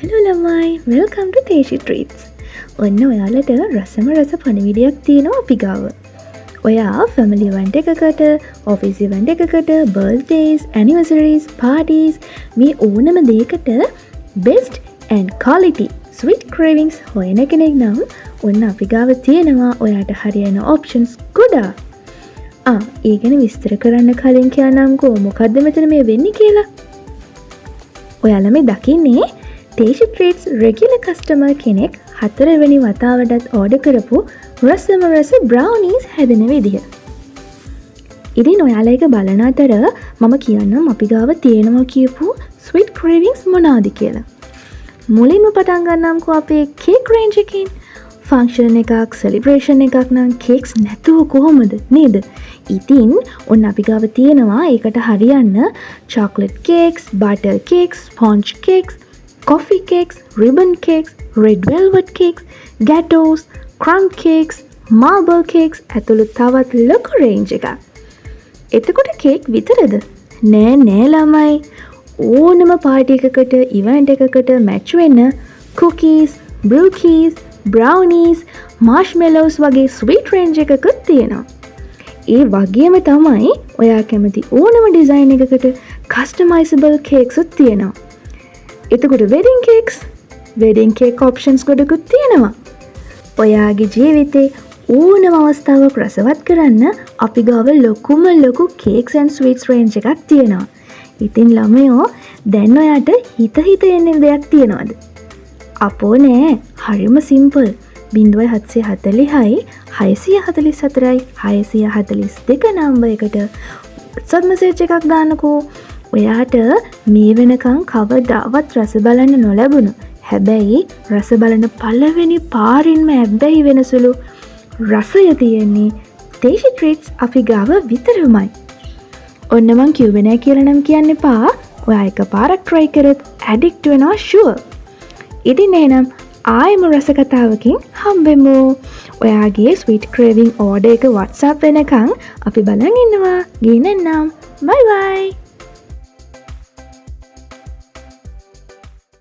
Hello ළමයි, welcome to Teshi Treats. ඔන්න ඔයාලට රසම රස පණිවිඩයක් තියෙනවා අපි ගාව. ඔයා family event එකකට, office event එකකට, birthdays, anniversaries, parties මේ ඕනම දෙයකට best and quality sweet cravings හොයන කෙනෙක් නම් ඔන්න අපි ගාව තියෙනවා ඔයාට හරියන options ගොඩාක්. ඒ ගැන විස්තර කරන්න කලින් කියන්නම්කෝ මොකද්ද මෙතන මේ වෙන්නේ කියලා. ඔයාලා මේ දකින්නේ Teshi Treats regular customer කෙනෙක් 4 වෙනි වතාවටත් ඕඩර් කරපු රසම රස brownies හැදෙන විදිහ. ඉතින් ඔයාලා එක බලන අතර මම කියන්නම් අපි ගාව තියෙනවා කියපු sweet cravings මොනවාද කියලා. මුලින්ම පටන් ගන්නම්කෝ අපේ cake range එකකින්. function එකක්, celebration එකක් නම් cakes නැතුව කොහොමද නේද? ඉතින් ඔන්න අපි ගාව තියෙනවා ඒකට හරියන්න chocolate cakes, butter cakes, sponge cakes, coffee cakes, ribbon cakes, red velvet cakes, gateaus, crumb cakes, marble cakes ඇතුළු තවත් ලොකු රේන්ජ් එකක්. එතකොට කේක් විතරද? නෑ ළමයි. ඕනම පාටි එකකට, ඉවෙන්ට් එකකට මැච් වෙන cookies, brookies, brownies, marshmallows වගේ sweet range එකකුත් තියෙනවා. ඒ වගේම තමයි ඔයා කැමති ඕනම ඩිසයින් එකකට customizable cakes උත් තියෙනවා. එතකොට wedding cake options ගොඩකුත් තියෙනවා. ඔයාගේ ජීවිතේ ඕනම අවස්ථාවක් රසවත් කරන්න අපි ගාව ලොකුම ලොකු cakes and sweets range එකක් තියෙනවා. ඉතින් ළමයෝ දැන් ඔයාට හිත එන්න දෙයක් තියෙනවද? අපෝ නෑ, හරිම simple. 0740යි 644යි 642 නම්බර් එකට WhatsApp message එකක් දාන්නකෝ. ඔයාට මේ වෙනකන් කවදාවත් රස බලන්න නොලැබුණු හැබැයි රස බලන පළවෙනි පාරින්ම ඇබ්බැහි වෙනසුළු රසය තියෙන්නේ Teshi Treats අපි ගාව විතරමයි. ඔන්න මං කිව්වේ නෑ කියලා නම් කියන්න එපා. ඔයා එක පාරක් try කරත් addict වෙනවා sure. ඉතින් එහෙනම් ආයෙම රස කතාවකින් හම්බෙමු. ඔයාගේ sweet craving order එක WhatsApp වෙනකන් අපි බලන් ඉන්නවා. ගිහින් එන්නම්. Bye bye.